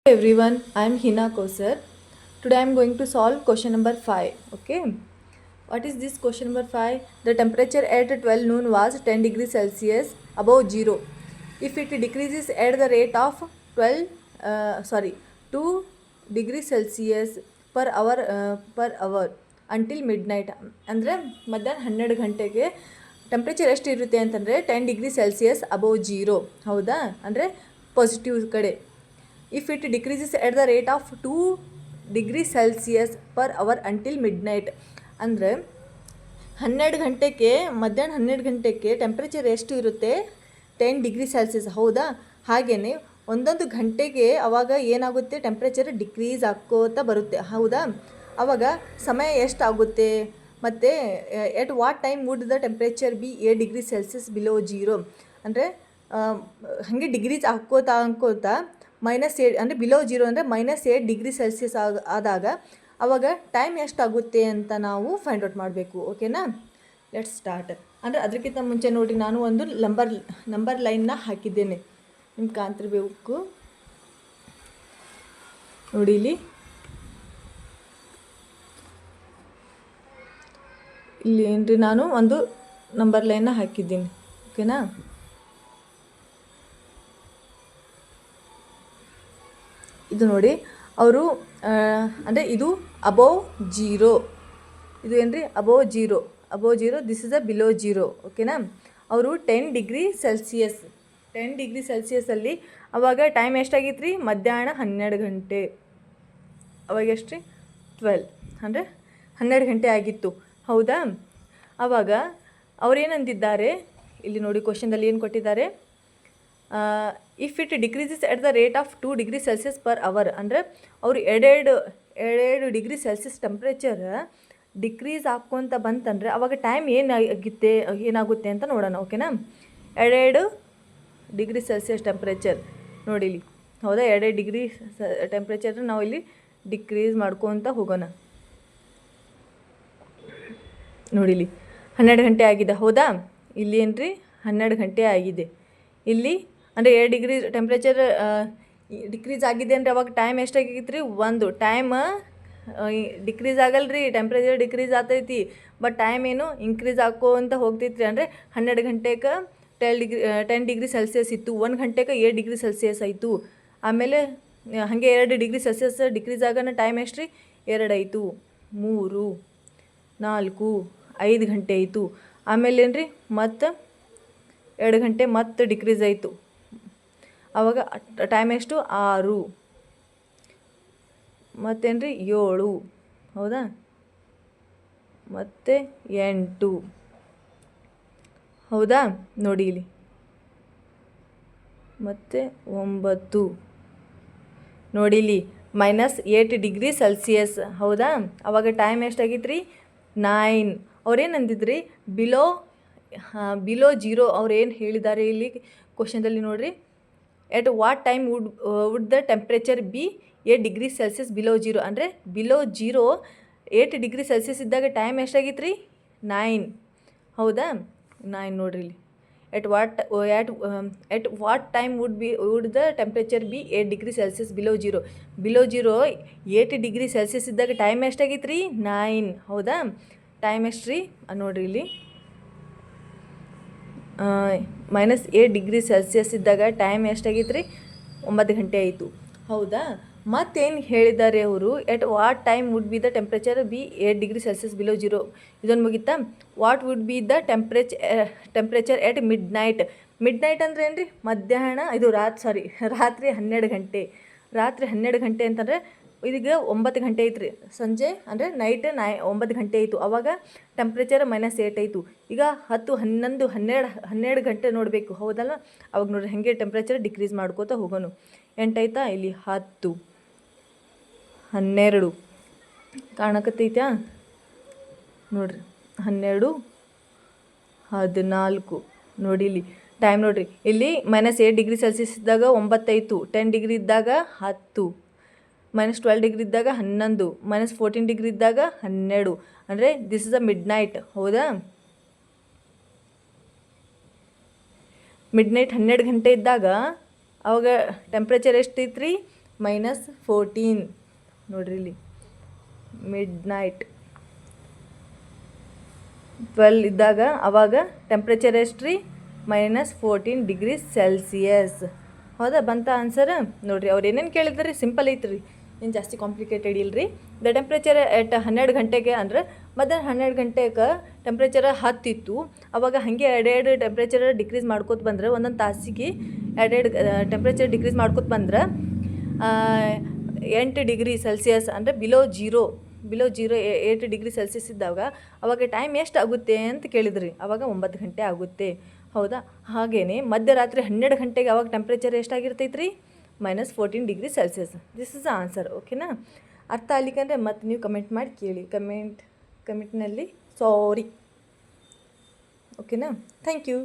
Everyone, I am Hina Kosar. Today I am going to solve question number 5. Okay, what is this question number 5? The temperature at 12 noon was 10 degrees Celsius above zero. If it decreases at the rate of 12 2 degrees Celsius per hour until midnight. ಅಂದರೆ ಮಧ್ಯಾಹ್ನ 12 ಗಂಟೆಗೆ temperature ಎಷ್ಟು ಇರುತ್ತೆ ಅಂತಂದರೆ 10 degree Celsius above zero. ಹೌದಾ? ಅಂದರೆ positive ಕಡೆ. If it decreases at the rate of 2 degree Celsius per hour until midnight. ಅಂದರೆ 12 ಗಂಟೆಗೆ ಮಧ್ಯಾಹ್ನ 12 ಗಂಟೆಗೆ ಟೆಂಪ್ರೇಚರ್ ಎಷ್ಟು ಇರುತ್ತೆ? 10 ಡಿಗ್ರಿ ಸೆಲ್ಸಿಯಸ್. ಹೌದಾ? ಹಾಗೆಯೇ ಒಂದೊಂದು ಗಂಟೆಗೆ ಅವಾಗ ಏನಾಗುತ್ತೆ? ಟೆಂಪ್ರೇಚರ್ ಡಿಕ್ರೀಸ್ ಆಗೋತಾ ಬರುತ್ತೆ. ಹೌದಾ? ಆವಾಗ ಸಮಯ ಎಷ್ಟಾಗುತ್ತೆ? ಮತ್ತು at what time would the temperature be 8 degree Celsius below zero. ಅಂದರೆ ಹಾಗೆ ಡಿಗ್ರೀಸ್ ಹಾಕ್ಕೋತಾ -8 ಅಂದರೆ ಬಿಲೋ ಜೀರೋ ಅಂದರೆ -8 ಡಿಗ್ರಿ ಸೆಲ್ಸಿಯಸ್ ಆದಾಗ ಆವಾಗ ಟೈಮ್ ಎಷ್ಟಾಗುತ್ತೆ ಅಂತ ನಾವು ಫೈಂಡ್ ಔಟ್ ಮಾಡಬೇಕು. ಓಕೆನಾ? Let's start. ಅಂದರೆ ಅದಕ್ಕಿಂತ ಮುಂಚೆ ನೋಡಿ, ನಾನು ಒಂದು ನಂಬರ್ ಲೈನ್ನ ಹಾಕಿದ್ದೇನೆ. ನಿಮ್ಗೆ ಕಾಣ್ತಿರ್ಬೇಕು ನೋಡಿ. ಇಲ್ಲಿ ಏನ್ರಿ, ನಾನು ಒಂದು ನಂಬರ್ ಲೈನ್ನ ಹಾಕಿದ್ದೀನಿ. ಓಕೆನಾ? ಇದು ನೋಡಿ, ಅವರು ಅಂದರೆ ಇದು ಅಬೋವ್ ಜೀರೋ. ಇದು ಏನು ರೀ? Above zero. This is a below zero. ಓಕೆನಾ? ಅವರು 10 ಡಿಗ್ರಿ ಸೆಲ್ಸಿಯಸ್ಸಲ್ಲಿ ಅವಾಗ ಟೈಮ್ ಎಷ್ಟಾಗಿತ್ತು ರೀ? ಮಧ್ಯಾಹ್ನ 12 ಗಂಟೆ. ಅವಾಗ ಎಷ್ಟು ರೀ? 12 ಅಂದರೆ 12 ಗಂಟೆ ಆಗಿತ್ತು. ಹೌದಾ? ಆವಾಗ ಅವರೇನಂದಿದ್ದಾರೆ ಇಲ್ಲಿ ನೋಡಿ, ಕ್ವಶನ್ದಲ್ಲಿ ಏನು ಕೊಟ್ಟಿದ್ದಾರೆ? If it decreases at the rate of 2 degree Celsius per hour. ಅಂದರೆ ಅವರು ಎರಡು ಡಿಗ್ರಿ ಸೆಲ್ಸಿಯಸ್ ಟೆಂಪ್ರೇಚರ್ ಡಿಕ್ರೀಸ್ ಆಕ್ಕೊಂತ ಬಂತಂದರೆ ಅವಾಗ ಟೈಮ್ ಏನಾಗುತ್ತೆ ಅಂತ ನೋಡೋಣ. ಓಕೆನಾ? 2 ಡಿಗ್ರಿ ಸೆಲ್ಸಿಯಸ್ ಟೆಂಪ್ರೇಚರ್ ನೋಡಿ ಇಲ್ಲಿ. ಹೌದಾ? 2 ಡಿಗ್ರಿ ಟೆಂಪ್ರೇಚರ್ ನಾವು ಇಲ್ಲಿ ಡಿಕ್ರೀಸ್ ಮಾಡ್ಕೊತ ಹೋಗೋಣ. ನೋಡಿಲಿ 12 ಗಂಟೆ ಆಗಿದೆ. ಹೌದಾ? ಇಲ್ಲಿ ಏನು ರೀ? 12 ಗಂಟೆ ಆಗಿದೆ. ಇಲ್ಲಿ ಅಂದರೆ 2 ಡಿಗ್ರಿ ಟೆಂಪ್ರೇಚರ್ ಡಿಕ್ರೀಸ್ ಆಗಿದೆ ಅಂದರೆ ಅವಾಗ ಟೈಮ್ ಎಷ್ಟಾಗಿತ್ತು ರೀ? ಒಂದು ಟೈಮ್ ಡಿಕ್ರೀಸ್ ಆಗಲ್ಲ ರೀ, ಟೆಂಪ್ರೇಚರ್ ಡಿಕ್ರೀಸ್ ಆಗ್ತೈತಿ. ಬಟ್ ಟೈಮ್ ಏನು ಇನ್ಕ್ರೀಸ್ ಆಕೋಂತ ಹೋಗ್ತೈತಿ ರೀ. ಅಂದರೆ 12 ಗಂಟೆಗೆ 10 ಡಿಗ್ರಿ ಸೆಲ್ಸಿಯಸ್ ಇತ್ತು, 1 ಗಂಟೆಗೆ 8 ಡಿಗ್ರಿ ಸೆಲ್ಸಿಯಸ್ ಆಯಿತು. ಆಮೇಲೆ ಹಾಗೆ 2 ಡಿಗ್ರಿ ಸೆಲ್ಸಿಯಸ್ ಡಿಕ್ರೀಸ್ ಆಗೋಣ ಟೈಮ್ ಎಷ್ಟು ರೀ? 2 ಆಯಿತು, 3, 4, 5 ಗಂಟೆ ಆಯಿತು. ಆಮೇಲೆ ಏನು ರೀ? ಮತ್ತು 2 ಗಂಟೆ ಮತ್ತೆ ಡಿಕ್ರೀಸ್ ಆಯಿತು. ಆವಾಗ ಟೈಮ್ ಎಷ್ಟು? 6. ಮತ್ತೇನು ರೀ? 7. ಹೌದಾ? ಮತ್ತು 8. ಹೌದಾ? ನೋಡಿ ಇಲ್ಲಿ. ಮತ್ತು 9. ನೋಡಿ ಇಲ್ಲಿ -8 ಡಿಗ್ರಿ ಸೆಲ್ಸಿಯಸ್. ಹೌದಾ? ಆವಾಗ ಟೈಮ್ ಎಷ್ಟಾಗಿತ್ತು ರೀ? 9. ಅವ್ರೇನಂದಿದ್ರಿ? Below zero. ಅವ್ರು ಏನು ಹೇಳಿದ್ದಾರೆ ಇಲ್ಲಿ ಕ್ವಶನ್ದಲ್ಲಿ ನೋಡಿರಿ. At what time would the temperature be 8 degree Celsius below zero. ಅಂದರೆ ಬಿಲೋ ಜೀರೋ 8 ಡಿಗ್ರಿ ಸೆಲ್ಸಿಯಸ್ ಇದ್ದಾಗ ಟೈಮ್ ಎಷ್ಟಾಗಿತ್ತು ರೀ? 9. ಹೌದಾ? 9 ನೋಡ್ರಿ ಇಲ್ಲಿ. At what time would the temperature be 8 degree Celsius below zero 8 degree Celsius ಇದ್ದಾಗ ಟೈಮ್ ಎಷ್ಟಾಗಿತ್ತು ರೀ? 9. ಹೌದಾ? ಟೈಮ್ ಎಷ್ಟು ರೀ? ನೋಡಿರಿ ಇಲ್ಲಿ. -8 ಡಿಗ್ರಿ ಸೆಲ್ಸಿಯಸ್ ಇದ್ದಾಗ ಟೈಮ್ ಎಷ್ಟಾಗಿತ್ತು ರೀ? 9 ಗಂಟೆ ಆಯಿತು. ಹೌದಾ? ಮತ್ತೇನು ಹೇಳಿದ್ದಾರೆ ಅವರು? ಎಟ್ what time would be the temperature be 8 degree Celsius below zero. ಇದೊಂದು ಮುಗಿತಾ? What would be the temperature at midnight ಅಂದರೆ ಏನು ರೀ? ಮಧ್ಯಾಹ್ನ ಇದು ರಾತ್ರಿ 12 ಗಂಟೆ. ರಾತ್ರಿ 12 ಗಂಟೆ ಅಂತಂದರೆ ಇದೀಗ 9 ಗಂಟೆ ಐತ್ರಿ ಸಂಜೆ. ಅಂದರೆ ನೈಟ್ 9 ಗಂಟೆ ಆಯಿತು. ಆವಾಗ ಟೆಂಪ್ರೇಚರ್ -8 ಆಯಿತು. ಈಗ 10, 11, 12 ಗಂಟೆ ನೋಡಬೇಕು. ಹೌದಲ್ಲ? ಅವಾಗ ನೋಡಿರಿ ಹಾಗೆ ಟೆಂಪ್ರೇಚರ್ ಡಿಕ್ರೀಸ್ ಮಾಡ್ಕೋತಾ ಹೋಗೋಣ. 8 ಆಯಿತಾ? ಇಲ್ಲಿ 10, 12 ಕಾಣಕತ್ತೈತಾ? ನೋಡಿರಿ 12, 14. ನೋಡಿ ಇಲ್ಲಿ ಟೈಮ್ ನೋಡಿರಿ. ಇಲ್ಲಿ -8 ಡಿಗ್ರಿ ಸೆಲ್ಸಿಯಸ್ ಇದ್ದಾಗ 9 ಆಯಿತು, 10 ಡಿಗ್ರಿ ಇದ್ದಾಗ 10, -12 ಡಿಗ್ರಿ ಇದ್ದಾಗ 11, -14 ಡಿಗ್ರಿ ಇದ್ದಾಗ 12. ಅಂದರೆ ದಿಸ್ ಇಸ್ ಅ ಮಿಡ್ನೈಟ್. ಹೌದಾ? ಮಿಡ್ನೈಟ್ 12 ಗಂಟೆ ಇದ್ದಾಗ ಅವಾಗ ಟೆಂಪ್ರೇಚರ್ ಎಷ್ಟೈತೆ ರೀ? -14 ನೋಡ್ರಿ ಇಲ್ಲಿ ಮಿಡ್ನೈಟ್ 12 ಇದ್ದಾಗ ಅವಾಗ ಟೆಂಪ್ರೇಚರ್ ಎಷ್ಟು ರೀ -14 ಡಿಗ್ರಿ ಸೆಲ್ಸಿಯಸ್. ಹೌದಾ, ಬಂತ ಆನ್ಸರ್? ನೋಡಿರಿ ಅವ್ರು ಏನೇನು ಕೇಳಿದ್ರಿ ಸಿಂಪಲ್ ಐತ್ರಿ, ಏನು ಜಾಸ್ತಿ ಕಾಂಪ್ಲಿಕೇಟೆಡ್ ಇಲ್ಲರಿ. ದ ಟೆಂಪ್ರೇಚರ್ ಎಟ್ 12 ಗಂಟೆಗೆ ಅಂದ್ರೆ ಮಧ್ಯಾಹ್ನ 12 ಗಂಟೆಗೆ ಟೆಂಪ್ರೇಚರ್ 10 ಇತ್ತು. ಅವಾಗ ಹಾಗೆ ಎರಡೆರಡು ಟೆಂಪ್ರೇಚರ್ ಡಿಕ್ರೀಸ್ ಮಾಡ್ಕೋತ ಬಂದ್ರೆ ಒಂದೊಂದು ತಾಸಿಗೆ ಎರಡೆರಡು ಟೆಂಪ್ರೇಚರ್ ಡಿಕ್ರೀಸ್ ಮಾಡ್ಕೋತ ಬಂದ್ರೆ 8 ಡಿಗ್ರಿ ಸೆಲ್ಸಿಯಸ್ ಅಂದರೆ ಬಿಲೋ ಜೀರೋ 8 ಡಿಗ್ರಿ ಸೆಲ್ಸಿಯಸ್ ಇದ್ದಾಗ ಅವಾಗ ಟೈಮ್ ಎಷ್ಟು ಆಗುತ್ತೆ ಅಂತ ಕೇಳಿದ್ರಿ. ಅವಾಗ 9 ಗಂಟೆ ಆಗುತ್ತೆ. ಹೌದಾ, ಹಾಗೆಯೇ ಮಧ್ಯರಾತ್ರಿ 12 ಗಂಟೆಗೆ ಅವಾಗ ಟೆಂಪ್ರೇಚರ್ ಎಷ್ಟಾಗಿರ್ತೈತೆ ರೀ -14 degree Celsius. This is the answer. ಓಕೆನಾ? ಅರ್ಥ ಆಗ್ಲಿಕ್ಕಂದ್ರೆ ಮತ್ತೆ ನೀವು ಕಮೆಂಟ್ ಮಾಡಿ ಕೇಳಿ, ಕಮೆಂಟ್ನಲ್ಲಿ ಸಾರಿ. ಓಕೆನಾ? Thank you.